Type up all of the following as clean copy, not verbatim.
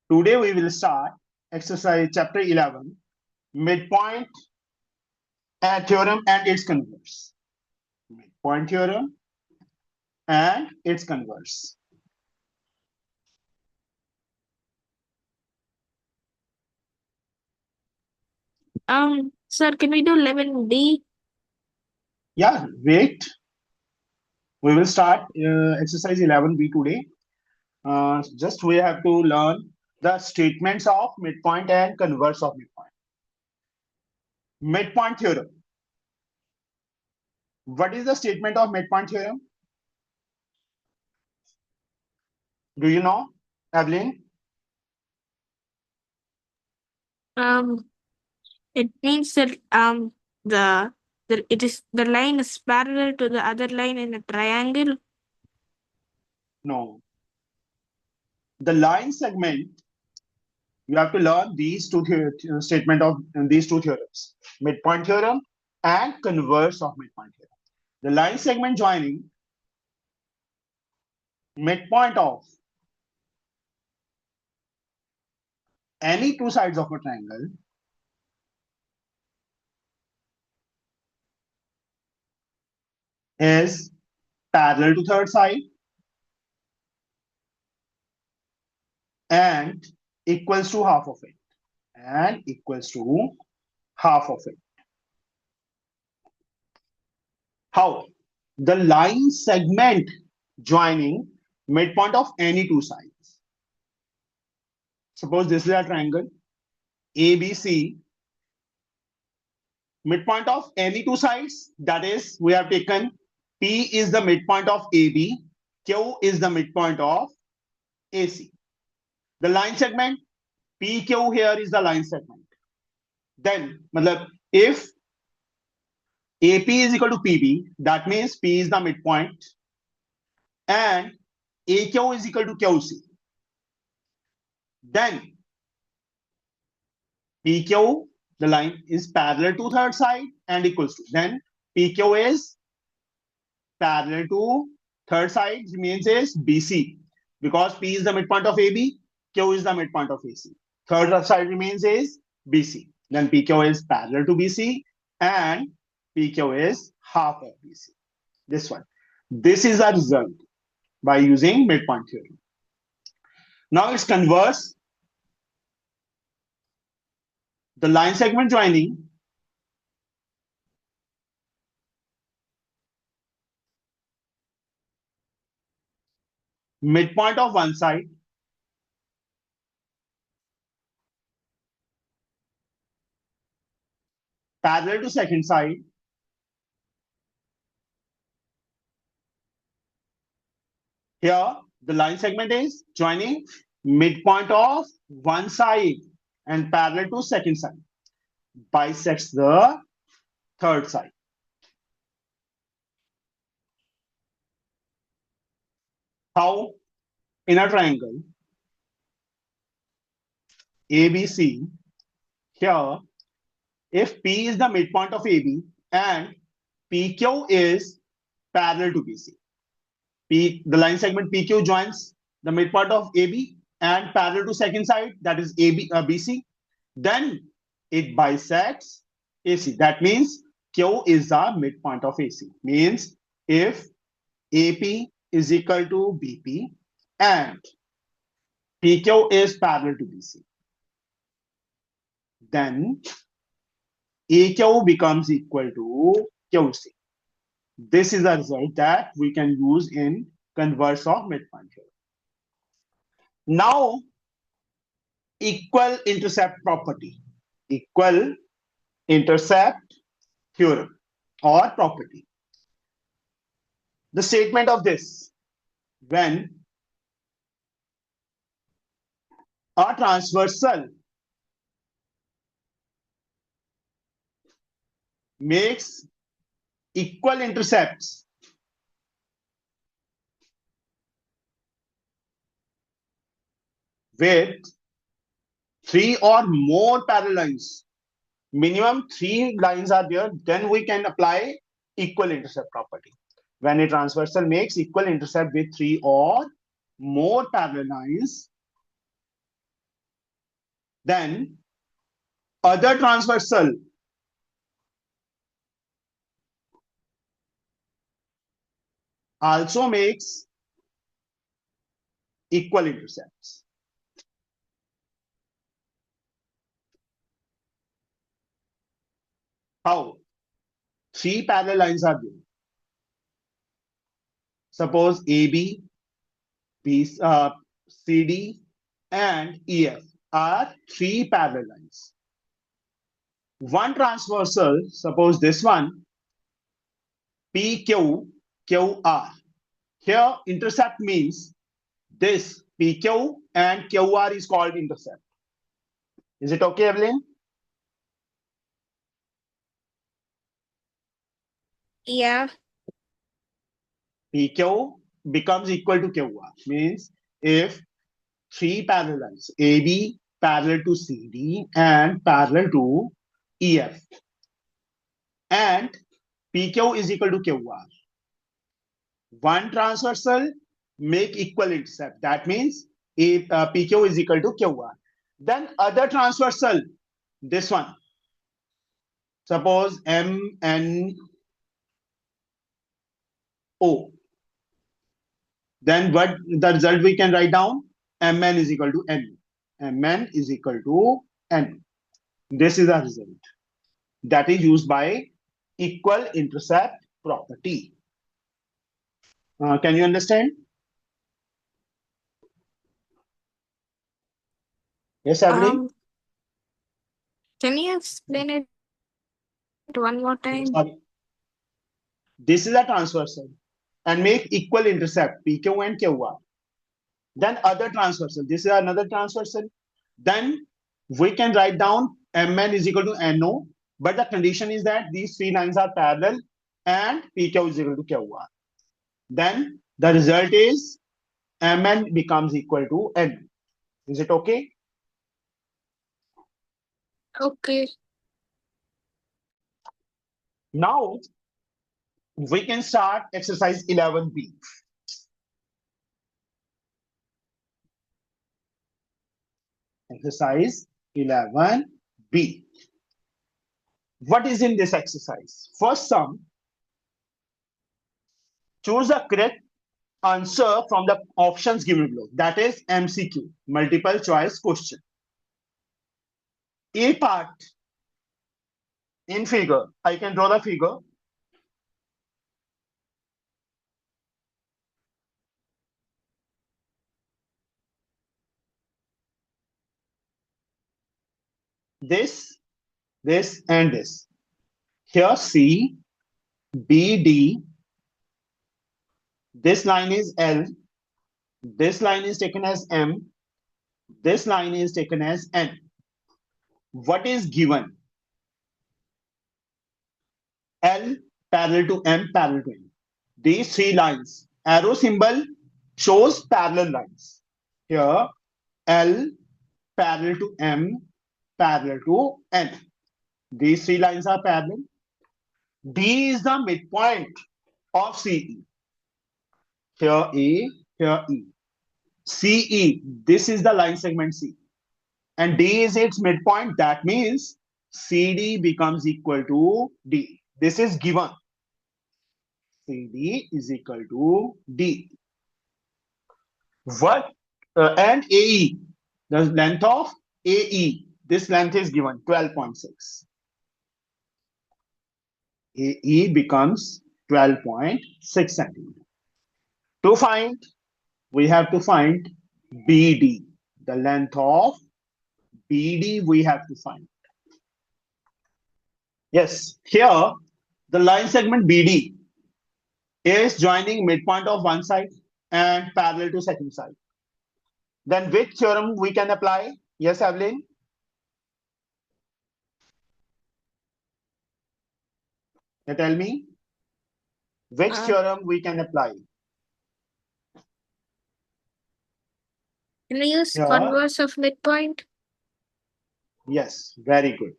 Today we will start exercise chapter 11, midpoint and theorem and its converse. Midpoint theorem and its converse. Sir, can we do 11D? Yeah, wait. We will start exercise 11b today. Just we have to learn the statements of midpoint and converse of midpoint. Midpoint theorem. What is the statement of midpoint theorem? Do you know, Evelyn? Um, it means that the line is parallel to the other line in a triangle. No. The line segment, you have to learn these two statement of these two theorems, midpoint theorem and converse of midpoint theorem. The line segment joining midpoint of any two sides of a triangle is parallel to third side and equals to half of it. And equals to half of it. How? The line segment joining midpoint of any two sides. Suppose this is a triangle ABC, midpoint of any two sides, that is, we have taken P is the midpoint of AB, Q is the midpoint of AC. The line segment, PQ here is the line segment. Then, if AP is equal to PB, that means P is the midpoint and AQ is equal to QC. Then PQ, the line is parallel to third side and equals to. Then PQ is parallel to third side, remains is BC because P is the midpoint of AB, Q is the midpoint of AC. Third side remains is BC. Then PQ is parallel to BC and PQ is half of BC. This one. This is a result by using midpoint theorem. Now it's converse. The line segment joining midpoint of one side parallel to second side here the line segment is joining midpoint of one side and parallel to second side bisects the third side. How? In a triangle ABC, here if P is the midpoint of AB and PQ is parallel to BC, the line segment PQ joins the midpoint of AB and parallel to second side, that is BC, then it bisects AC. That means Q is the midpoint of AC. Means if AP is equal to BP and PQ is parallel to BC, then AQ becomes equal to QC. This is a result that we can use in converse of midpoint theorem. Now, equal intercept property. Equal intercept theorem or property. The statement of this, when a transversal makes equal intercepts with three or more parallel lines, minimum three lines are there, then we can apply equal intercept property. When a transversal makes equal intercept with three or more parallel lines, Then other transversal also makes equal intercepts. How? Three parallel lines are given. Suppose AB, CD, and EF are three parallel lines. One transversal, suppose this one, PQ, QR. Here, intercept means this PQ and QR is called intercept. Is it okay, Evelyn? Yeah. PQ becomes equal to QR. Means if three parallel lines, AB parallel to CD and parallel to EF, and PQ is equal to QR. One transversal make equal intercept. That means if PQ is equal to QR. Then other transversal, this one. Suppose MNO. Then what the result we can write down? Mn is equal to N. Mn is equal to N. This is the result that is used by equal intercept property. Can you understand? Yes, Evelyn? Can you explain it one more time? Sorry. This is a transversal and make equal intercept PQ and QR. Then other transversal. This is another transversal. Then we can write down Mn is equal to No, but the condition is that these three lines are parallel and PQ is equal to QR. Then the result is Mn becomes equal to N. Is it okay? Okay. Now we can start exercise 11B. Exercise 11B. What is in this exercise? First sum. Choose the correct answer from the options given below. That is MCQ, multiple choice question. A part in figure. I can draw the figure. This, and this. Here C, B, D. This line is L. This line is taken as M. This line is taken as N. What is given? L parallel to M parallel to N. These three lines. Arrow symbol shows parallel lines. Here L parallel to M parallel to N. These three lines are parallel. D is the midpoint of CE. Here A, here E. CE, this is the line segment C. And D is its midpoint. That means CD becomes equal to D. This is given. CD is equal to D. What? And AE, the length of AE, this length is given 12.6. AE becomes 12.6 centimeter. To find, we have to find BD, the length of BD we have to find. Yes, here the line segment BD is joining midpoint of one side and parallel to second side. Then which theorem we can apply? Yes, Evelyn? Tell me. Which theorem we can apply? Can I use Here. converse of midpoint? Yes, very good.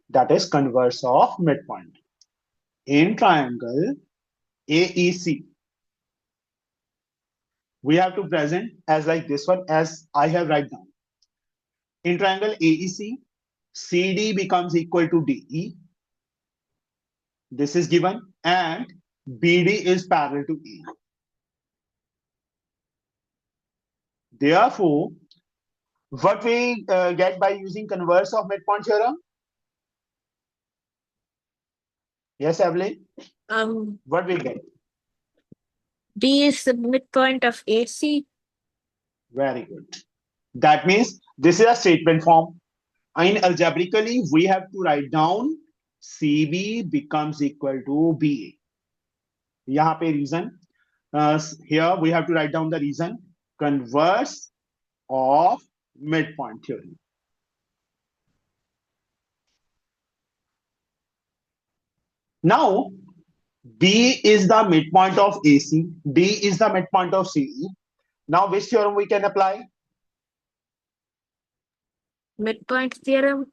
That is converse of midpoint. In triangle AEC, we have to present as like this one, as I have write down. In triangle AEC, CD becomes equal to DE. This is given, and BD is parallel to E. Therefore, what we get by using converse of midpoint theorem? Yes, Evelyn? What we get? B is the midpoint of AC. Very good. That means this is a statement form. And algebraically, we have to write down CB becomes equal to BA. यहाँ पे reason. Here we have to write down the reason. Converse of midpoint theorem. Now, B is the midpoint of AC. D is the midpoint of CE. Now, which theorem we can apply? Midpoint theorem.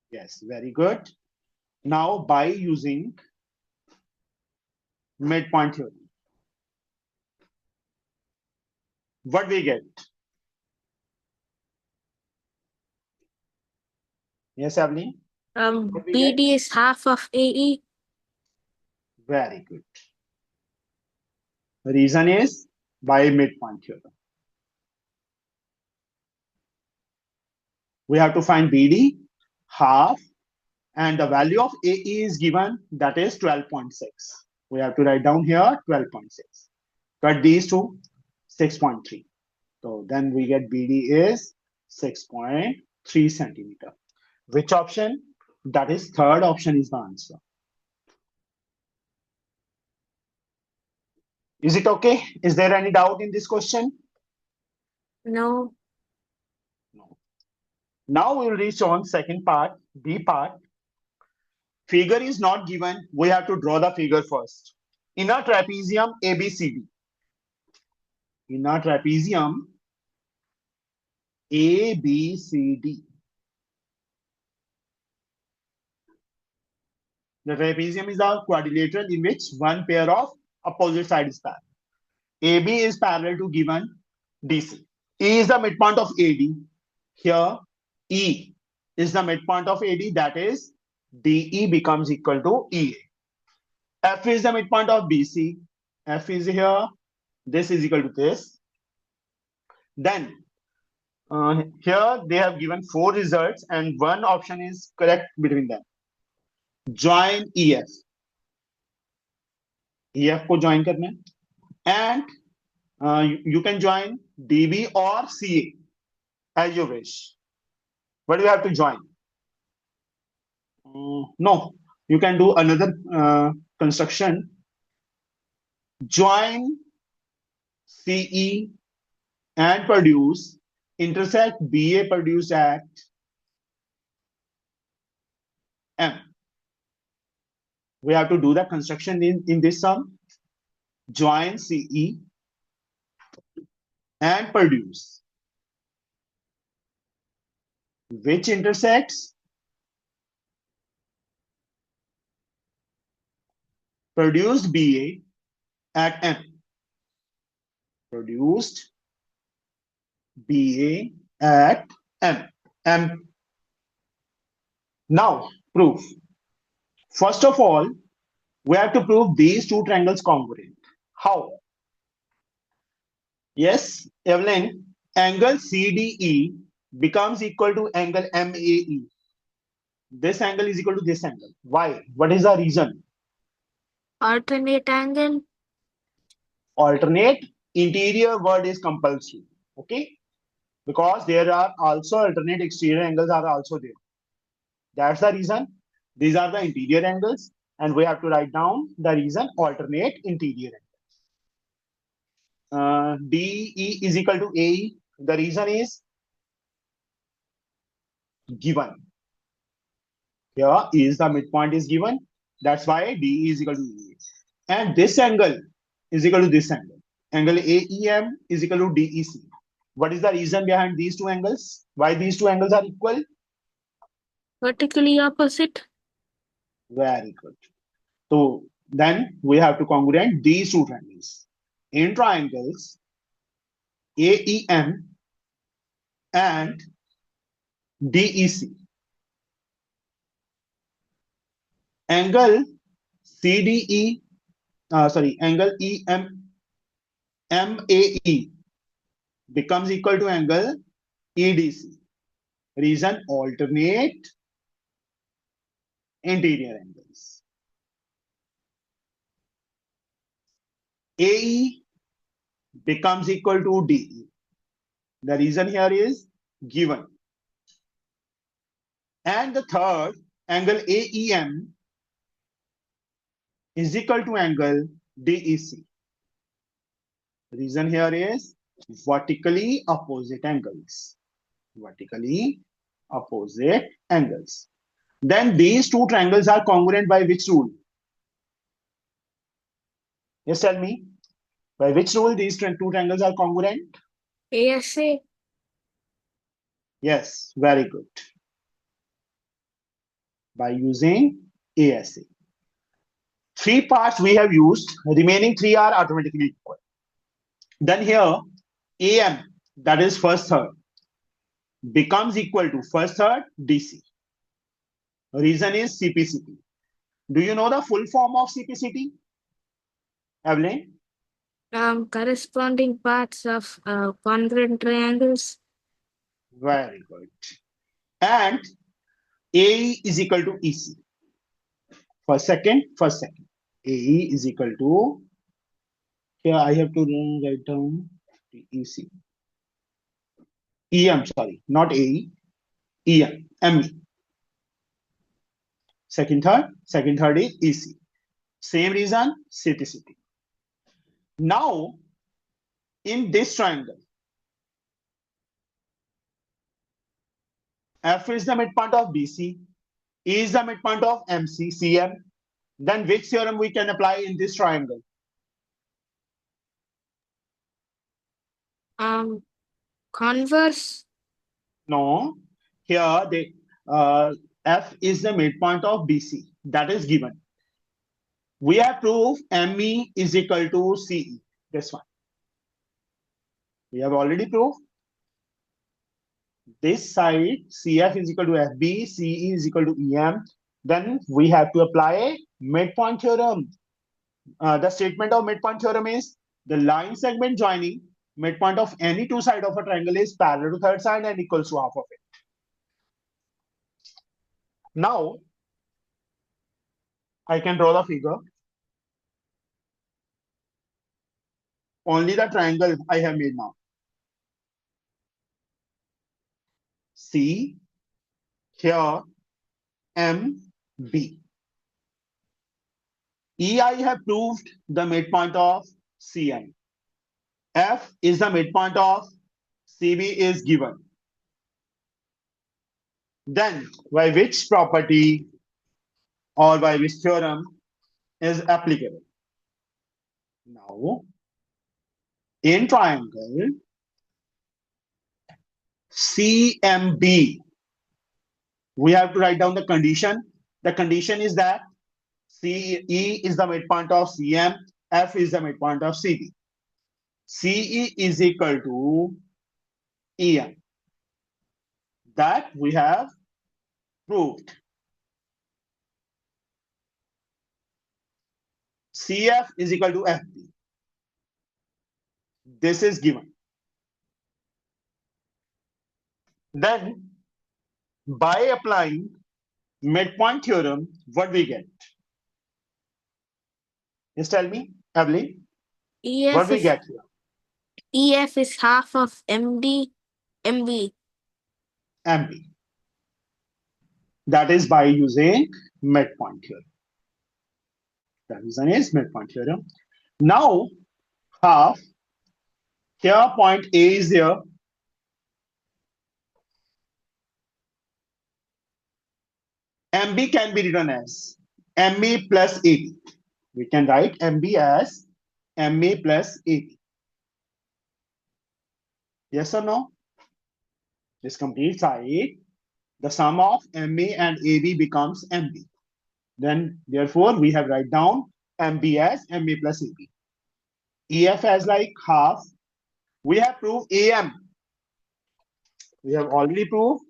Yes, very good. Now, by using midpoint theorem, what we get? Yes, Avni? BD is half of AE. Very good. The reason is by midpoint theorem. We have to find BD, half, and the value of AE is given, that is 12.6. We have to write down here 12.6. Cut these two, 6.3. So then we get BD is 6.3 centimeter. Which option? That is third option is the answer. Is it okay? Is there any doubt in this question? No. No. Now we will reach on second part, B part. Figure is not given. We have to draw the figure first. In a trapezium ABCD. In a trapezium ABCD. The trapezium is a quadrilateral in which one pair of opposite sides is parallel. AB is parallel to given DC. E is the midpoint of AD. Here, E is the midpoint of AD, that is, DE becomes equal to EA. F is the midpoint of BC. F is here. This is equal to this. Then, here they have given 4 results and one option is correct between them. Join EF. EF को join करना है. And you can join DB or CA as you wish. What do you have to join? No, you can do another construction. Join CE and produce intersect BA produced at M. We have to do the construction in this sum. Join CE and produce, which intersects produced BA at M. Produced BA at M. Now, proof. First of all, we have to prove these two triangles congruent. How? Yes, Evelyn, angle CDE becomes equal to angle MAE. This angle is equal to this angle. Why? What is the reason? Alternate angle. Alternate interior word is compulsory. Okay? Because there are also alternate exterior angles are also there. That's the reason. These are the interior angles. And we have to write down the reason alternate interior angles. DE is equal to AE. The reason is given. Here is the midpoint is given. That's why DE is equal to AE. And this angle is equal to this angle. Angle AEM is equal to DEC. What is the reason behind these two angles? Why these two angles are equal? Vertically opposite. Very good. So then we have to congruent these two triangles. In triangles AEM and DEC. Angle CDE, angle EMAE becomes equal to angle EDC. Reason alternate interior angles. AE becomes equal to DE. The reason here is given. And the third, angle AEM is equal to angle DEC. The reason here is vertically opposite angles. Vertically opposite angles. Then these two triangles are congruent by which rule? Yes, tell me. By which rule these two triangles are congruent? ASA. Yes, very good. By using ASA. 3 parts we have used, remaining 3 are automatically equal. Then here, AM, that is first third, becomes equal to first third DC. Reason is CPCT. Do you know the full form of CPCT? Evelyn? Corresponding parts of congruent triangles. Very good. And AE is equal to EC. First second. AE is equal to, here I have to write down EC. EM, sorry, not AE, EM, ME. Second third is EC. Same reason, CPCT. Now, in this triangle, F is the midpoint of BC, E is the midpoint of MC, CM. Then which theorem we can apply in this triangle? Converse. No, here F is the midpoint of BC. That is given. We have proved ME is equal to CE. This one. We have already proved. This side, CF is equal to FB, CE is equal to EM. Then we have to apply midpoint theorem. The statement of midpoint theorem is the line segment joining midpoint of any two sides of a triangle is parallel to third side and equals to half of it. Now, I can draw the figure. Only the triangle I have made now. C, here, M, B. E, I have proved the midpoint of CM. F is the midpoint of CB is given. Then, by which property or by which theorem is applicable? Now, in triangle CMB, we have to write down the condition. The condition is that CE is the midpoint of CM, F is the midpoint of CB. CE is equal to EM. That we have proved. CF is equal to FB. This is given. Then, by applying midpoint theorem, what we get? Just tell me, Evelyn, what we get here? EF is half of MD, MB. MB. That is by using midpoint theorem. The reason is midpoint theorem. Now, half, here point A is there. MB can be written as MA plus AB. We can write MB as MA plus AB. Yes or no? This complete side, the sum of MA and AB becomes MB. Then, therefore, we have write down MB as MA plus AB. EF as like half. We have proved AM. We have already proved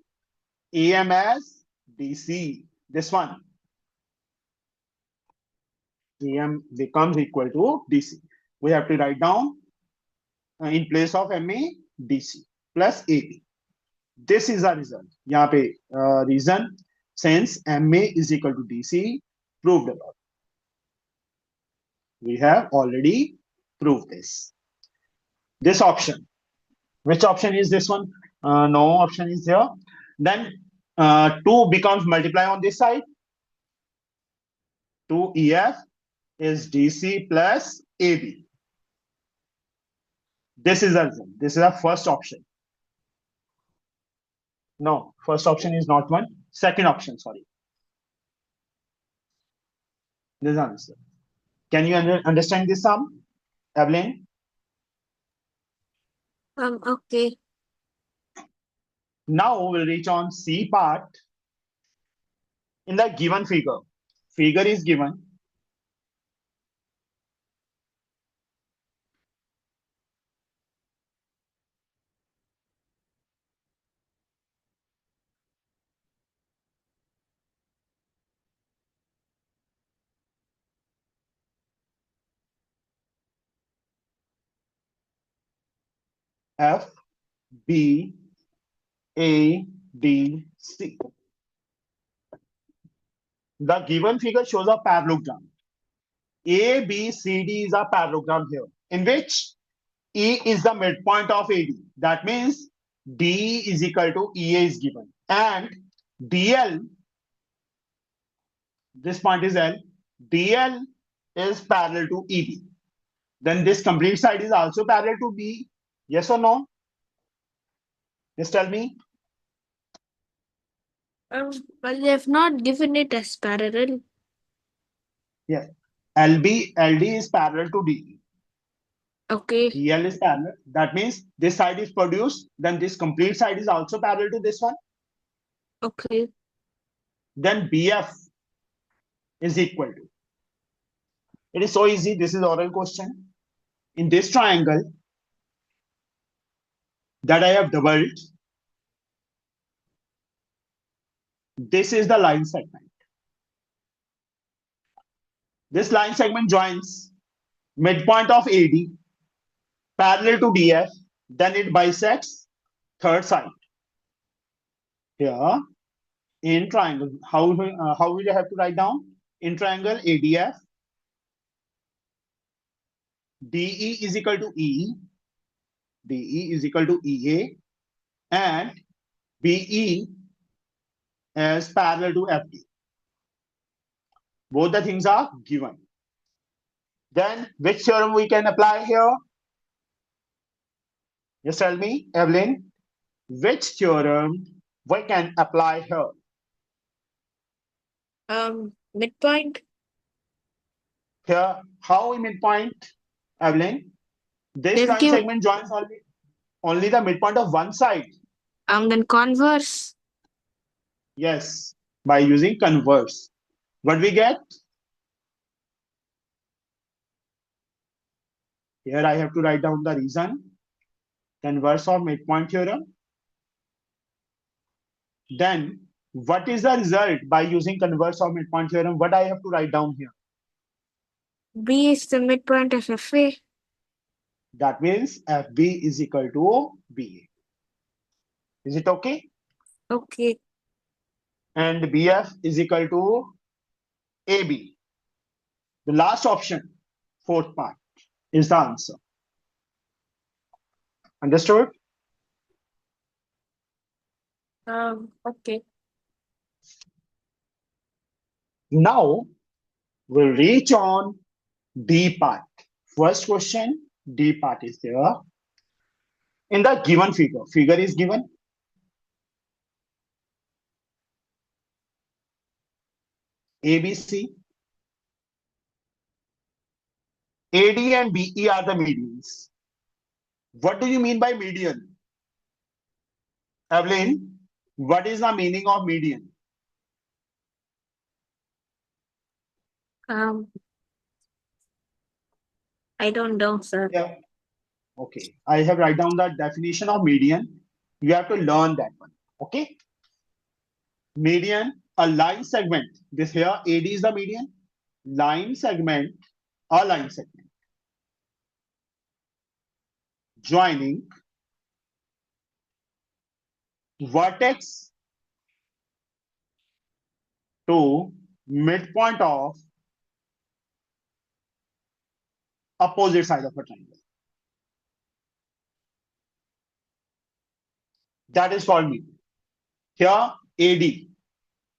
AM as DC. This one. AM becomes equal to DC. We have to write down in place of MA DC plus AB. This is our result. यहाँ पे reason since MA is equal to DC proved about. We have already proved this. This option. Which option is this one? No option is there. Then 2 becomes multiply on this side. 2EF is DC plus AB. This is the result. This is our first option. No, first option is not one. Second option, sorry. This is answer. Can you understand this sum, Evelyn? Okay. Now we'll reach on C part. In the given figure, figure is given. F, B, A, B, C. The given figure shows a parallelogram. A, B, C, D is a parallelogram here, in which E is the midpoint of AD. That means D is equal to EA is given. And DL, this point is L, DL is parallel to EB. Then this complete side is also parallel to B. Yes or no? Just tell me. Well, they have not given it as parallel. Yes. LD is parallel to DE. Okay. DL is parallel. That means this side is produced. Then this complete side is also parallel to this one. Okay. Then BF is equal to. It is so easy. This is oral question. In this triangle that I have doubled, this is the line segment. This line segment joins midpoint of AD parallel to DF, then it bisects third side. Here in triangle, how will you have to write down? In triangle ADF, DE is equal to E, DE is equal to EA, and BE is parallel to FD. Both the things are given. Then which theorem we can apply here? Just tell me, Evelyn, which theorem we can apply here? Midpoint. Here, how in midpoint, Evelyn? This line segment joins only the midpoint of one side. Then converse. Yes, by using converse. What we get? Here I have to write down the reason. Converse of midpoint theorem. Then what is the result by using converse of midpoint theorem? What I have to write down here? B is the midpoint of FA. That means FB is equal to BA. Is it okay? Okay. And BF is equal to AB. The last option, fourth part, is the answer. Understood? Okay. Now we'll reach on D part. First question, D part is there. In the given figure is given. ABC. AD and BE are the medians. What do you mean by median? Evelyn, what is the meaning of median? I don't know, sir. Yeah. Okay. I have write down the definition of median. You have to learn that one. Okay. Median, a line segment. This here, AD is the median. Line segment, a line segment. Joining vertex to midpoint of opposite side of a triangle. That is called median. Here, AD. A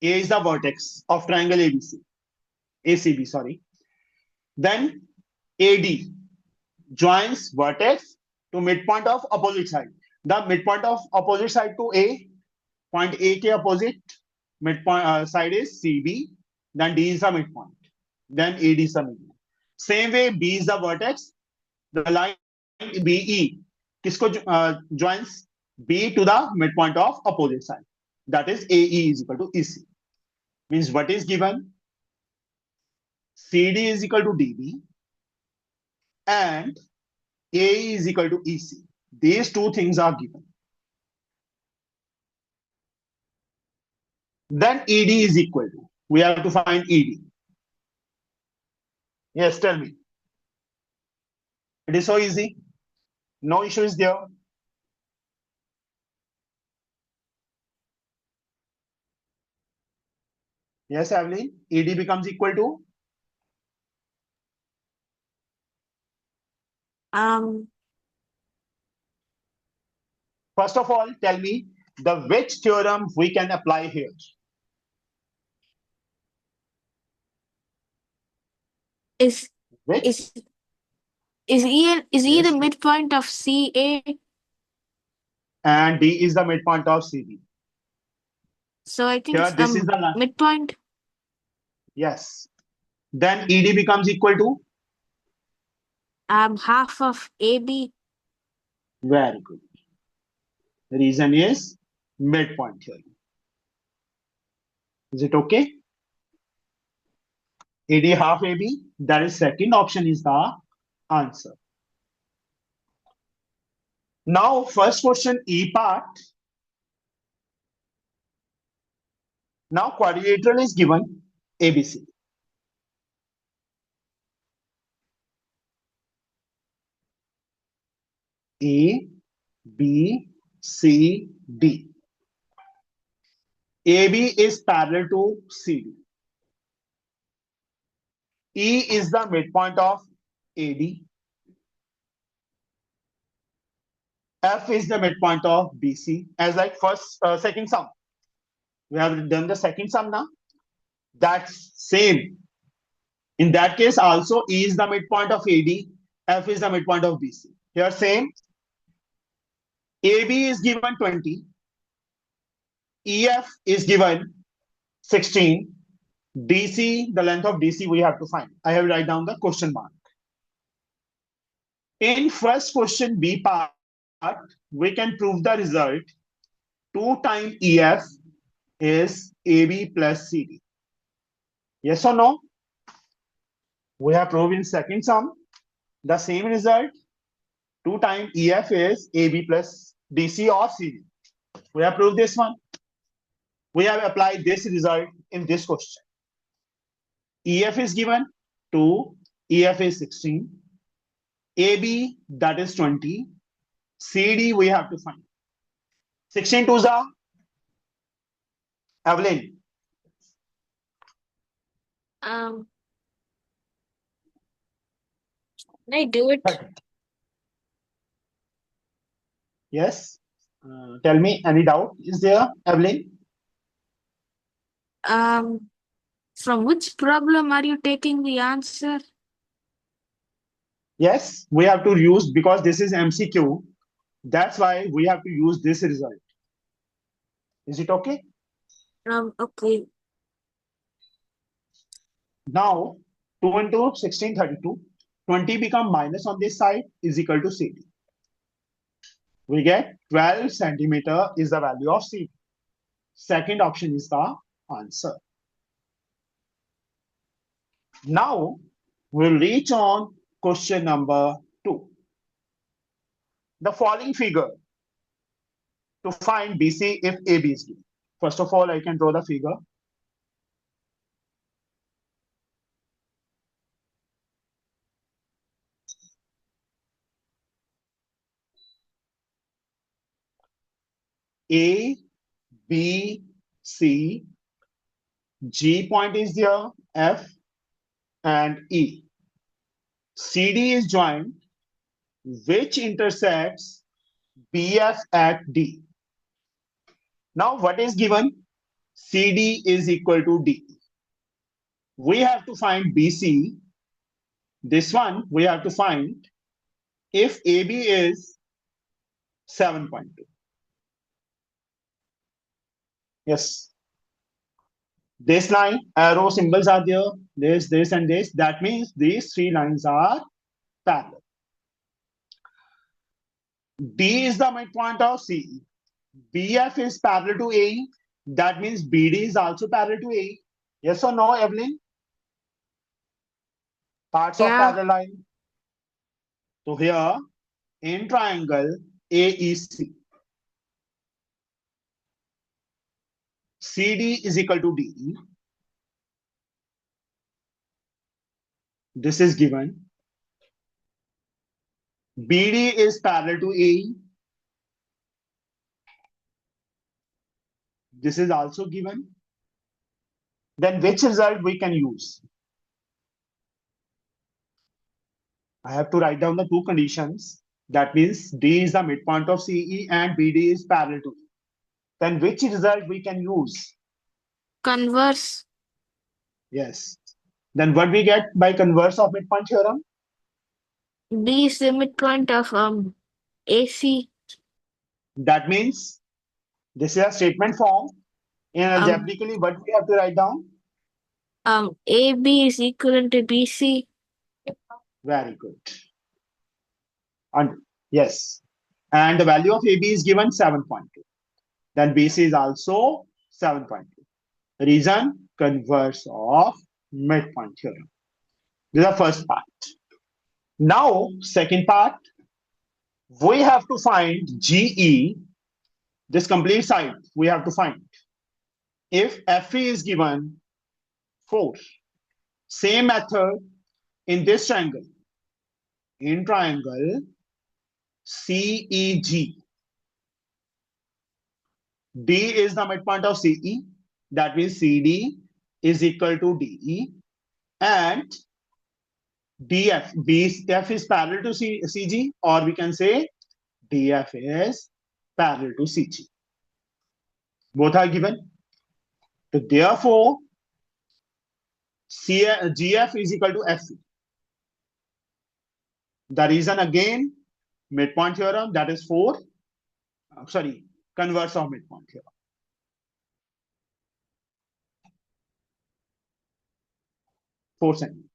is the vertex of triangle ABC. ACB, sorry. Then AD joins vertex to midpoint of opposite side. The midpoint of opposite side to A, point A के opposite midpoint side is CB. Then D is the midpoint. Then AD is the midpoint. Same way, B is the vertex. The line BE किसको joins B to the midpoint of opposite side. That is AE is equal to EC. Means what is given? CD is equal to DB and AE is equal to EC. These two things are given. Then ED is equal to. We have to find ED. Yes, tell me. It is so easy. No issue is there. Yes, Evelyn. ED becomes equal to? First of all, tell me the which theorem we can apply here. Is Which? is E Yes. the midpoint of CA? And D is the midpoint of CB. So I think Here, it's this is the line. midpoint. Yes. Then ED becomes equal to? Half of AB. Very good. The reason is midpoint theorem. Is it okay? AD half AB. That is second option is the answer. Now, first question E part. Now, quadrilateral is given ABC. A, B, C, D. AB is parallel to CD. E is the midpoint of AD. F is the midpoint of BC. As like second sum. We have done the second sum now. That's same. In that case, also E is the midpoint of AD. F is the midpoint of BC. Here same. AB is given 20. EF is given 16. DC, the length of DC we have to find. I have write down the question mark. In first question B part, we can prove the result 2 times EF is AB plus CD. Yes or no? We have proved in second sum the same result. 2 times EF is AB plus DC or CD. We have proved this one. We have applied this result in this question. EF is given 2, EF is 16. AB, that is 20. CD, we have to find. 16 to the Evelyn. Can I do it? Yes. Tell me, any doubt is there, Evelyn? From which problem are you taking the answer? Yes, we have to use because this is MCQ. That's why we have to use this result. Is it okay? Okay. Now, 2 into 16, 32. 20 become minus on this side is equal to CD. We get 12 centimeter is the value of CD. Second option is the answer. Now, we'll reach on question number 2. The following figure to find BC if AB is given. First of all, I can draw the figure. A, B, C, G point is there, F and E. CD is joined, which intersects BF at D. Now, what is given? CD is equal to D. We have to find BC. This one we have to find if AB is 7.2. Yes. This line, arrow symbols are there, this, and this. That means these three lines are parallel. D is the midpoint of CE. BF is parallel to AE. That means BD is also parallel to AE. Yes or no, Evelyn? Parts of Yeah. parallel line. So here, in triangle AEC, CD is equal to DE. This is given. BD is parallel to AE. This is also given. Then which result we can use? I have to write down the two conditions. That means D is the midpoint of CE and BD is parallel to E. Then which result we can use? Converse. Yes. Then what we get by converse of midpoint theorem? D is the midpoint of AC. That means this is a statement form. In algebraically, what we have to write down? AB is equivalent to BC. Very good. And yes. And the value of AB is given 7.2. Then BC is also 7.2. Reason, converse of midpoint theorem. This is the first part. Now, second part, we have to find GE, this complete side, we have to find. If FE is given 4, same method in this triangle. In triangle CEG, D is the midpoint of CE. That means CD is equal to DE. And BF is parallel to CG, or we can say DF is parallel to CG. Both are given. So therefore, GF is equal to FE. The reason again, midpoint theorem, that is 4. Converse of midpoint theorem. 4 centimeters.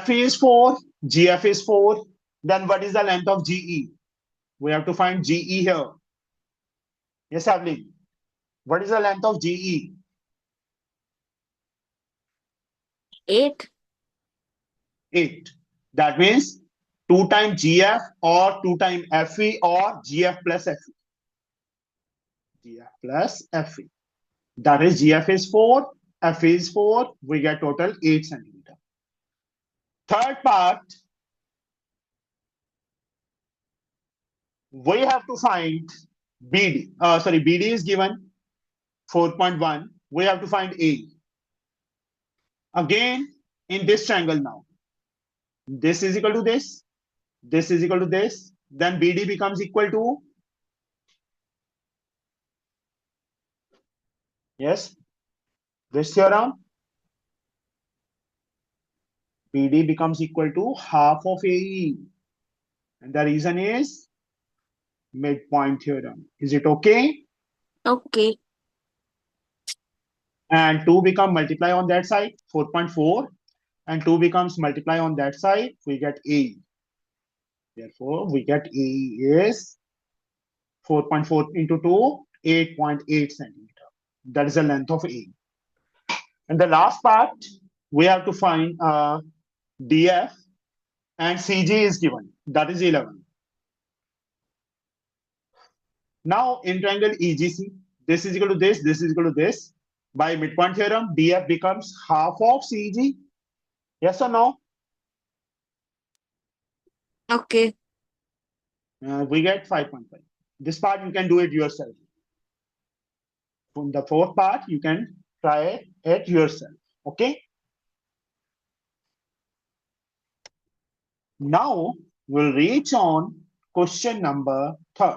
FE is 4, GF is 4. Then what is the length of GE? We have to find GE here. Yes, Evelyn. What is the length of GE? 8. 8. That means 2 times GF or 2 times FE or GF plus FE. GF plus FE. That is GF is 4, FE is 4. We get total 8 centimeters. Third part, we have to find BD. BD is given 4.1. We have to find A. Again, in this triangle now. This is equal to this. This is equal to this. Then BD becomes equal to, yes, this theorem. BD becomes equal to half of AE. And the reason is midpoint theorem. Is it okay? Okay. And 2 become multiply on that side, 4.4. And 2 becomes multiply on that side, we get AE. Therefore, we get AE is 4.4 into 2, 8.8 centimeter. That is the length of AE. And the last part, we have to find DF, and CG is given. That is 11. Now, in triangle EGC, this is equal to this is equal to this. By midpoint theorem, DF becomes half of CG. Yes or no? Okay. We get 5.5. This part you can do it yourself. From the fourth part, you can try it yourself. Okay. Now we'll reach on question number 3.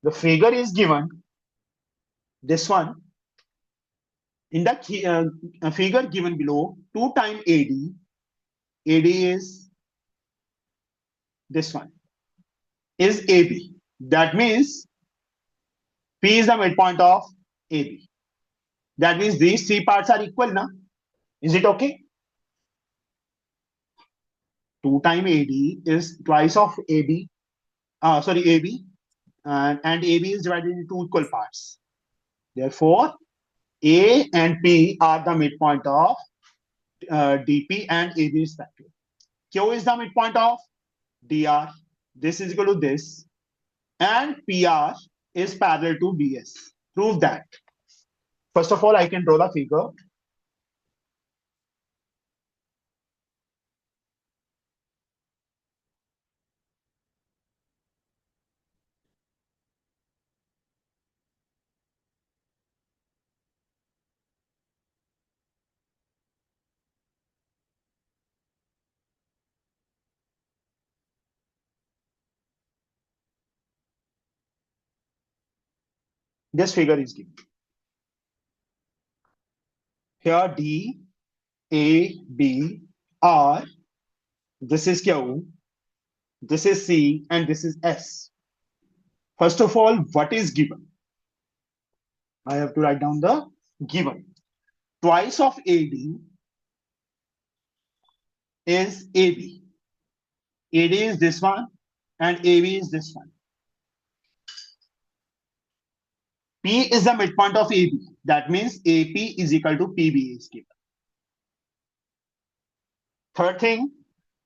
The figure is given. This one. In the figure given below, 2 times AD. AD is this one. Is AB. That means P is the midpoint of AB. That means these three parts are equal, na? Is it okay? 2 times AD is twice of AB. AB. And AB is divided into two equal parts. Therefore, A and P are the midpoint of DP and AB respectively. Q is the midpoint of DR. This is equal to this. And PR is parallel to BS. Prove that. First of all, I can draw the figure. This figure is given. Here D, A, B, R. This is Q. This is C, and this is S. First of all, what is given? I have to write down the given. Twice of AD is AB. AD is this one, and AB is this one. P is the midpoint of AB. That means AP is equal to PB is given. Third thing,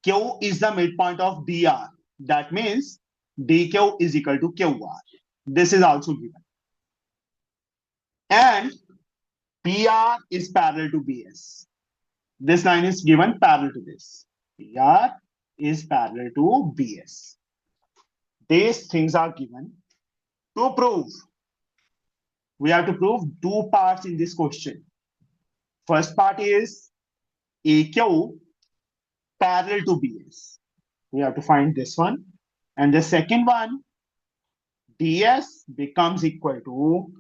Q is the midpoint of DR. That means DQ is equal to QR. This is also given. And PR is parallel to BS. This line is given parallel to this. PR is parallel to BS. These things are given. To prove, we have to prove two parts in this question. First part is AQ parallel to BS. We have to find this one. And the second one, DS becomes equal to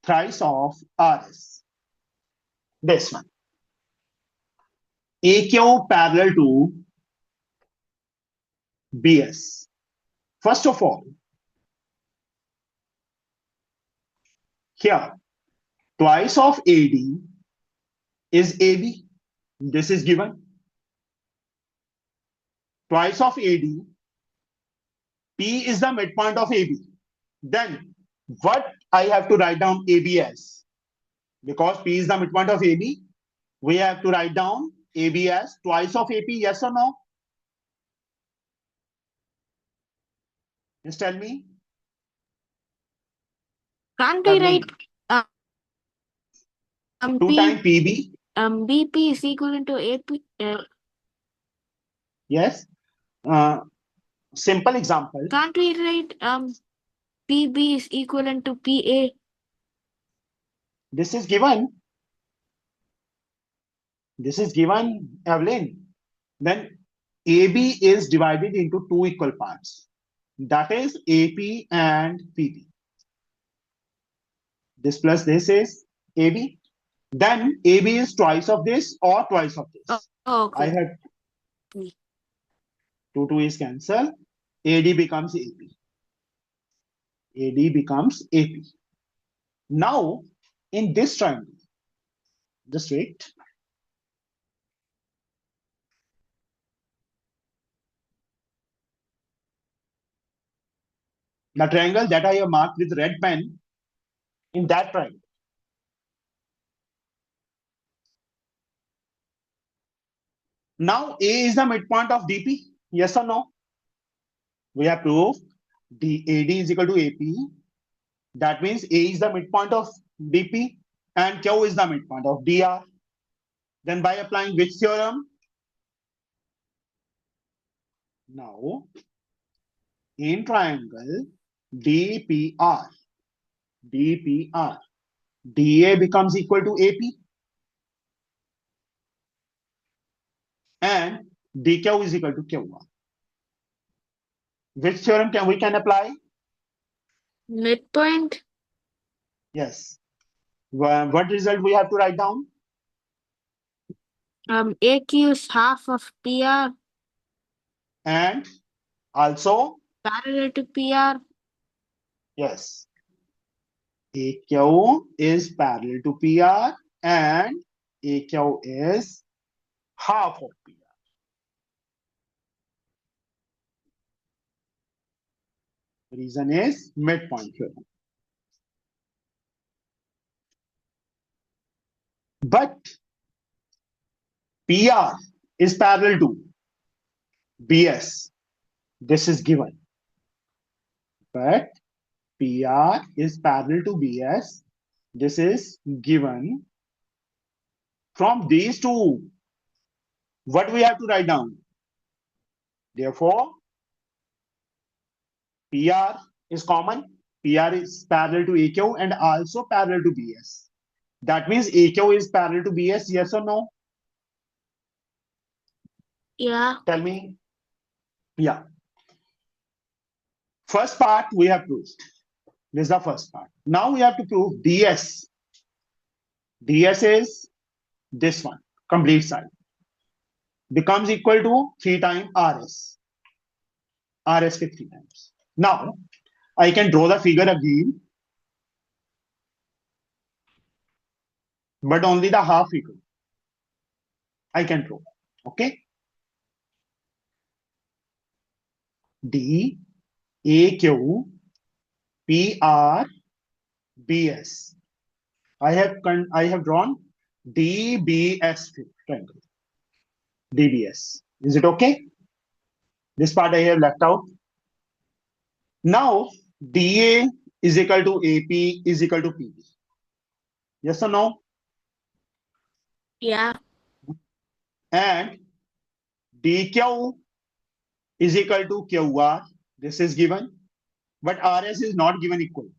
thrice of RS. This one. AQ parallel to BS. First of all, here, twice of AD is AB. This is given. Twice of AD, P is the midpoint of AB. Then what I have to write down AB as? Because P is the midpoint of AB, we have to write down AB as twice of AP, yes or no? Just tell me. Can't we write 2 times PB? BP is equal to AP. Yes. Simple example. Can't we write PB is equivalent to PA? This is given. This is given, Evelyn. Then AB is divided into two equal parts. That is AP and PB. This plus this is AB. Then AB is twice of this or twice of this. Oh, okay. I have 2 is cancelled. AD becomes AP. AD becomes AP. Now, in this triangle, just wait. The triangle that I have marked with red pen, in that triangle. Now, A is the midpoint of DP, yes or no? We have proved AD is equal to AP. That means A is the midpoint of DP and Q is the midpoint of DR. Then by applying which theorem? Now, in triangle DPR, DA becomes equal to AP and DQ is equal to Q1. Which theorem can we apply? Midpoint. Yes. What result we have to write down? AQ is half of PR. And also, Parallel to PR. yes, AQ is parallel to PR and AQ is half of PR. The reason is midpoint theorem. But PR is parallel to BS. This is given. But PR is parallel to BS. This is given. From these two, what we have to write down? Therefore, PR is common. PR is parallel to AQ and also parallel to BS. That means AQ is parallel to BS, yes or no? Yeah. Tell me. Yeah. First part we have proved. This is the first part. Now we have to prove DS. DS is this one, complete side. Becomes equal to 3 times RS. RS ke 3 times. Now, I can draw the figure again, but only the half figure I can draw. Okay? D, AQ, PR, BS. I have drawn DBS triangle. DBS. Is it okay? This part I have left out. Now, DA is equal to AP is equal to PB. Yes or no? Yeah. And DQ is equal to QR. This is given. But RS is not given equal.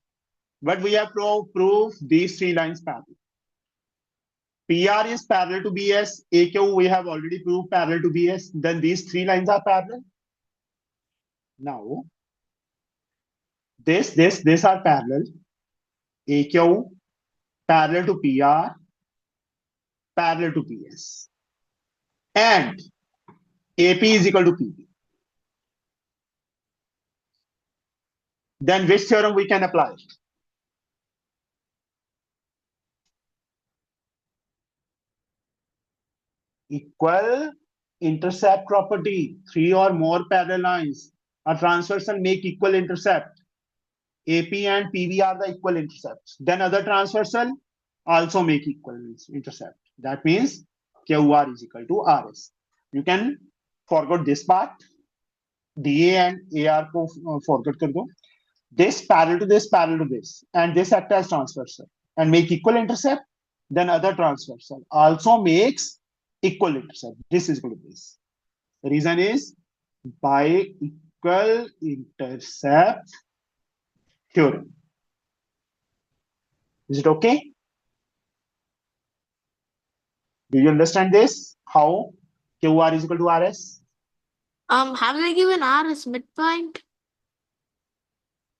But we have proved these 3 lines parallel. PR is parallel to BS. AQ we have already proved parallel to BS. Then these 3 lines are parallel. Now, this are parallel. AQ parallel to PR, parallel to PS. And AP is equal to PB. Then which theorem we can apply? Equal intercept property. 3 or more parallel lines are transversal make equal intercept. AP and PB are the equal intercepts. Then other transversal also make equal intercept. That means QR is equal to RS. You can forget this part. DA and AR को forget कर दो. This parallel to this, and this act as transversal and make equal intercept. Then other transversal also makes equal intercept. This is equal to this. The reason is by equal intercept theorem. Is it okay? Do you understand this? How QR is equal to RS? Have they given R as midpoint?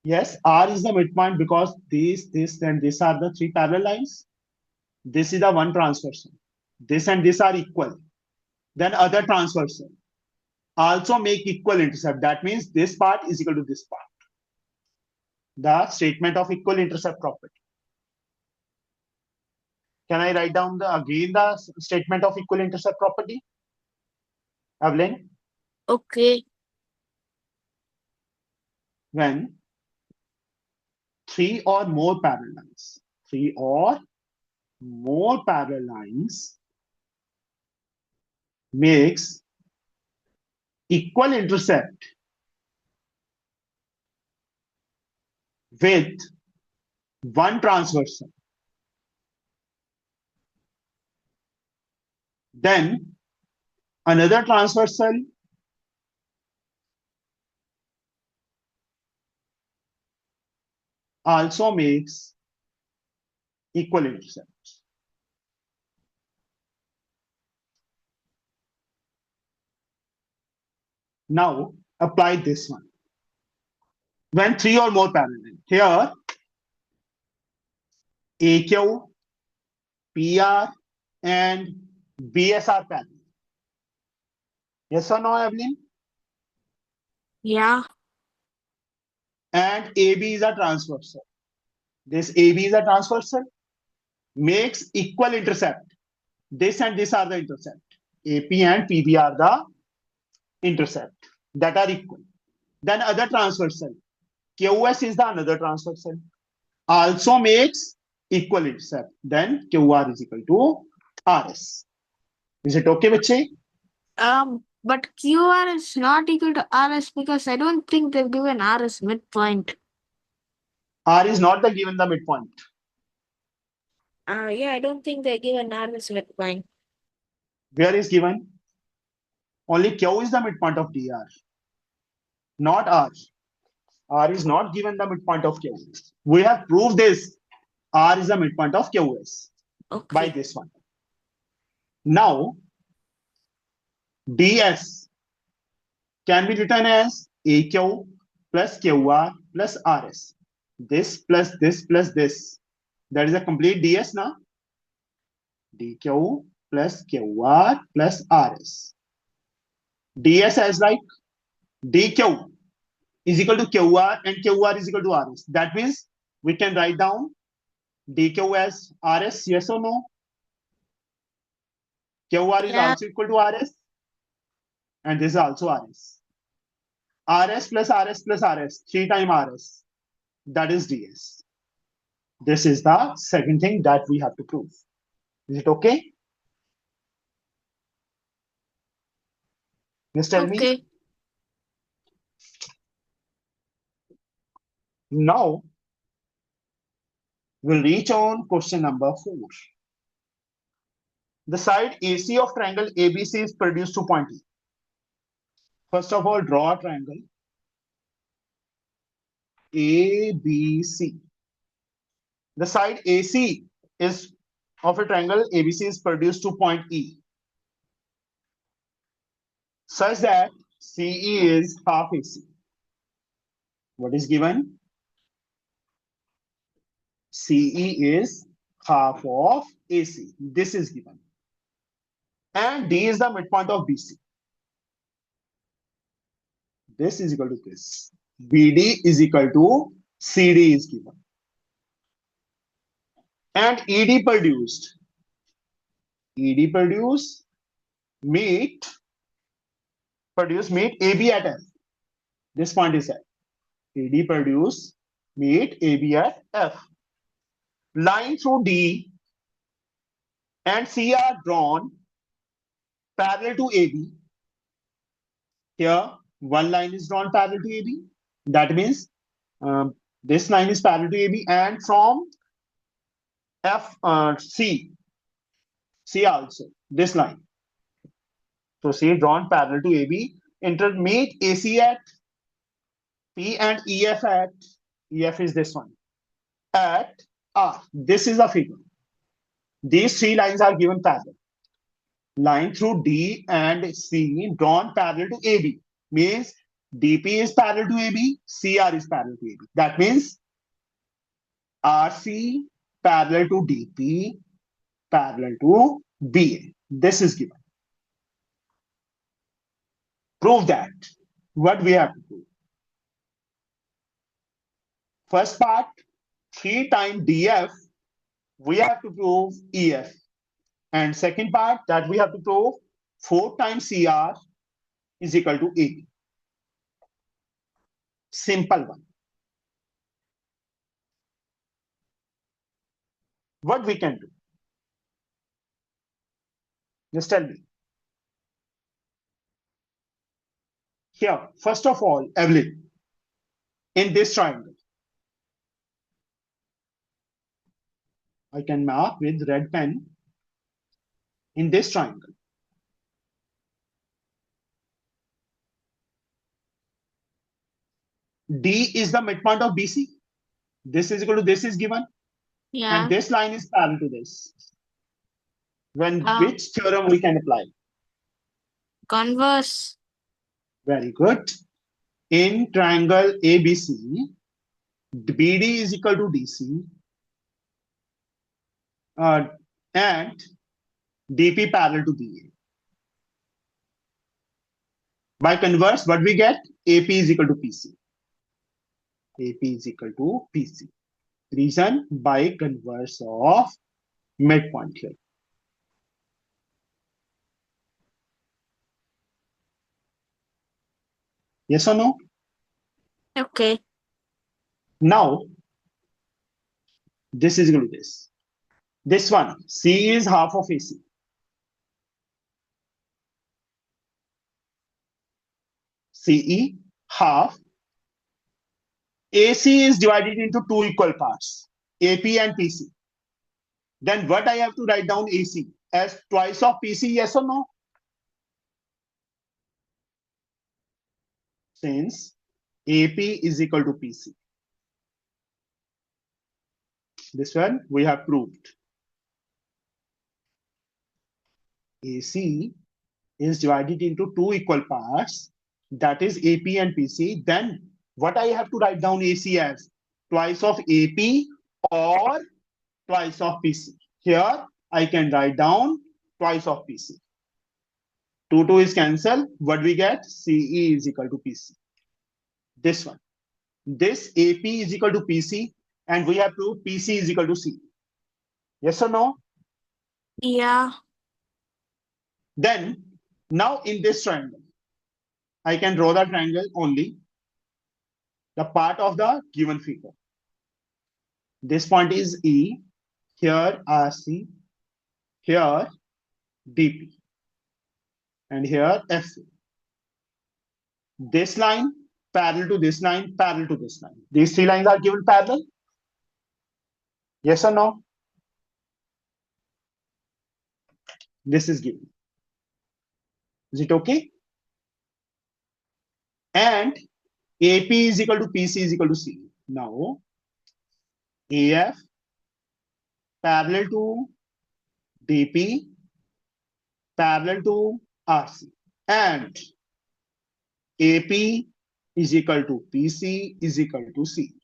Yes, R is the midpoint because this, and this are the 3 parallel lines. This is the one transversal. This and this are equal. Then other transversal also make equal intercept. That means this part is equal to this part. The statement of equal intercept property. Can I write down again the statement of equal intercept property? Evelyn? Okay. When 3 or more parallel lines, 3 or more parallel lines makes equal intercept with one transversal. Then another transversal also makes equal intercepts. Now apply this one. When three or more parallel, here AQ, PR, and BS are parallel. Yes or no, Evelyn? Yeah. And AB is a transversal. This AB is a transversal, makes equal intercept. This and this are the intercept. AP and PB are the intercept that are equal. Then other transversal, QS is the another transversal, also makes equal intercept. Then QR is equal to RS. Is it okay, bache? But QR is not equal to RS because I don't think they've given RS midpoint. R is not the given the midpoint. Yeah, I don't think they're given RS midpoint. Where is given? Only Q is the midpoint of DR, not R. R is not given the midpoint of Q. We have proved this. R is the midpoint of QS by Okay. this one. Now, DS can be written as AQ plus QR plus RS. This plus this plus this. That is a complete DS now. DQ plus QR plus RS. DS as like DQ is equal to QR and QR is equal to RS. That means we can write down DQ as RS, yes or no? QR is Yeah. also equal to RS and this is also RS. RS plus RS plus RS, 3 times RS. That is DS. This is the second thing that we have to prove. Is it okay? Just tell me. Okay. Now, we'll reach on question number 4. The side AC of triangle ABC is produced to point E. First of all, draw a triangle ABC. The side AC is of a triangle ABC is produced to point E, such that CE is half AC. What is given? CE is half of AC. This is given. And D is the midpoint of BC. This is equal to this. BD is equal to CD is given. And ED produced meet AB at F. This point is F. ED produce meet AB at F. Line through D and C are drawn parallel to AB. Here, one line is drawn parallel to AB. That means this line is parallel to AB, and from C also this line. So C drawn parallel to AB. Meet AC at P and EF at EF is this one at R. This is a figure. These three lines are given parallel. Line through D and C drawn parallel to AB means DP is parallel to AB, CR is parallel to AB. That means RC parallel to DP parallel to BA. This is given. Prove that. What we have to prove? First part, 3 times DF, we have to prove EF. And second part that we have to prove 4 times CR is equal to AB. Simple one. What we can do? Just tell me. Here, first of all, Evelyn, in this triangle, I can mark with red pen in this triangle. D is the midpoint of BC. This is equal to this is given. Yeah. And this line is parallel to this. When which theorem we can apply? Converse. Very good. In triangle ABC, BD is equal to DC, and DP parallel to BA. By converse, what we get? AP is equal to PC. AP is equal to PC. Reason by converse of midpoint here. Yes or no? Okay. Now, this is equal to this. This one, C is half of AC. CE half. AC is divided into two equal parts, AP and PC. Then what I have to write down AC as twice of PC, yes or no? Since AP is equal to PC. This one we have proved. AC is divided into two equal parts, that is AP and PC. Then what I have to write down AC as? Twice of AP or twice of PC. Here I can write down twice of PC. 2 is cancelled. What we get? CE is equal to PC. This one. This AP is equal to PC, and we have proved PC is equal to C. Yes or no? Yeah. Then, now in this triangle, I can draw the triangle only, the part of the given figure. This point is E, here RC, here DP, and here FC. This line parallel to this line, parallel to this line. These three lines are given parallel. Yes or no? This is given. Is it okay? And AP is equal to PC is equal to C. Now, AF parallel to DP parallel to RC, and AP is equal to PC is equal to C.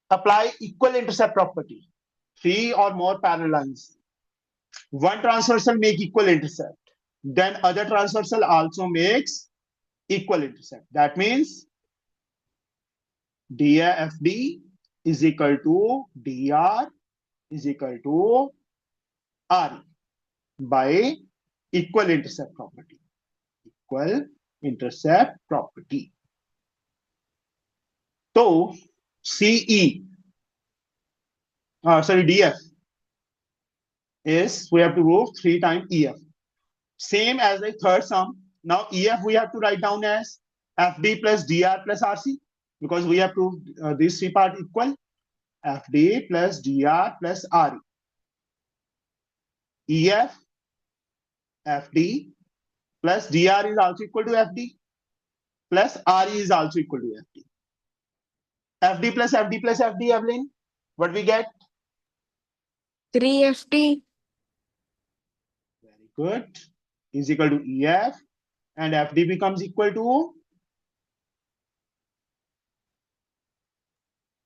Apply equal intercept property. Three or more parallel lines. One transversal make equal intercept. Then other transversal also makes equal intercept. That means DFD is equal to DR is equal to RE by equal intercept property. Equal intercept property. So CE, DF is, we have to prove 3 times EF. Same as the third sum. Now EF we have to write down as FD plus DR plus RC, because we have proved these three parts equal. FD plus DR plus RE. EF, FD plus DR is also equal to FD plus RE is also equal to FD. FD plus FD plus FD, Evelyn, what we get? 3FD. Very good. Is equal to EF, and FD becomes equal to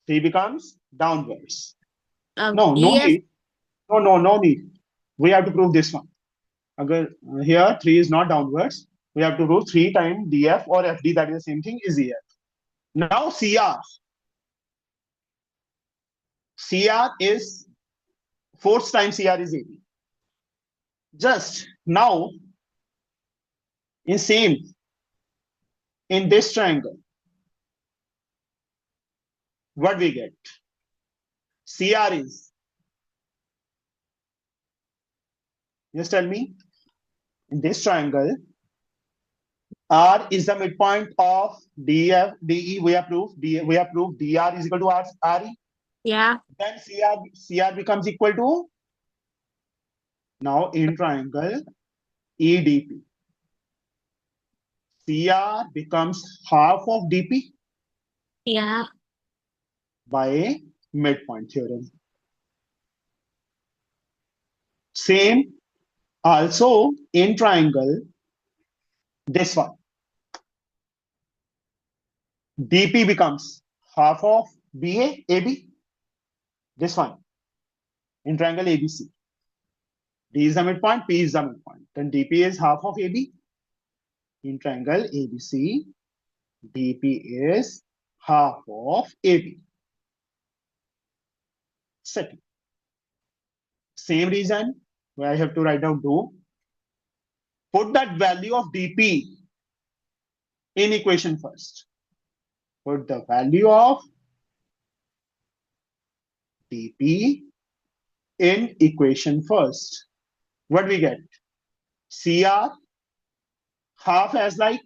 3 becomes downwards. No need. No need. We have to prove this one. Here 3 is not downwards. We have to prove 3 times DF or FD, that is the same thing, is EF. Now CR. CR is 4 times CR is 80. Just now, in this triangle, what we get? CR is, just tell me, in this triangle, R is the midpoint of DF, DE, we have proved DR is equal to RE. Yeah. Then CR becomes equal to, now in triangle EDP, CR becomes half of DP Yeah. by midpoint theorem. Same also in triangle, this one, DP becomes half of BA, AB, this one, in triangle ABC. D is the midpoint, P is the midpoint. Then DP is half of AB. In triangle ABC, DP is half of AB. Second, same reason where I have to write down 2. Put that value of DP in equation first. Put the value of DP in equation first. What we get? CR half as like,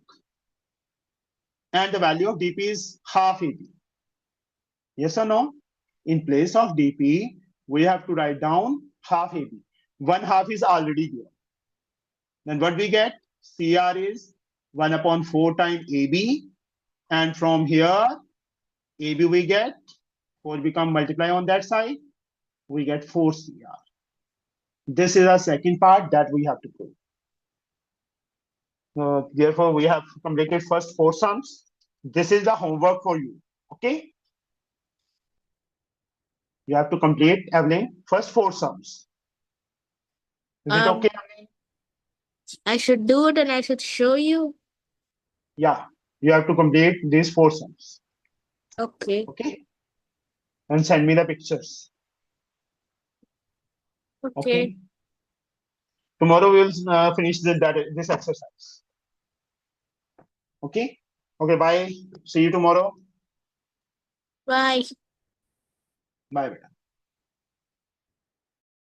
and the value of DP is half AB. Yes or no? In place of DP, we have to write down half AB. 1/2 is already there. Then what we get? CR is 1/4 times AB. And from here, AB we get 4 become multiply on that side. We get 4 CR. This is our second part that we have to prove. Therefore, we have completed first 4 sums. This is the homework for you. Okay? You have to complete, Evelyn, first 4 sums. Is it okay, Evelyn? I should do it and I should show you. Yeah, you have to complete these 4 sums. Okay. Okay? And send me the pictures. Okay. Tomorrow we will finish this exercise. Okay? Okay, bye. See you tomorrow. Bye. Bye.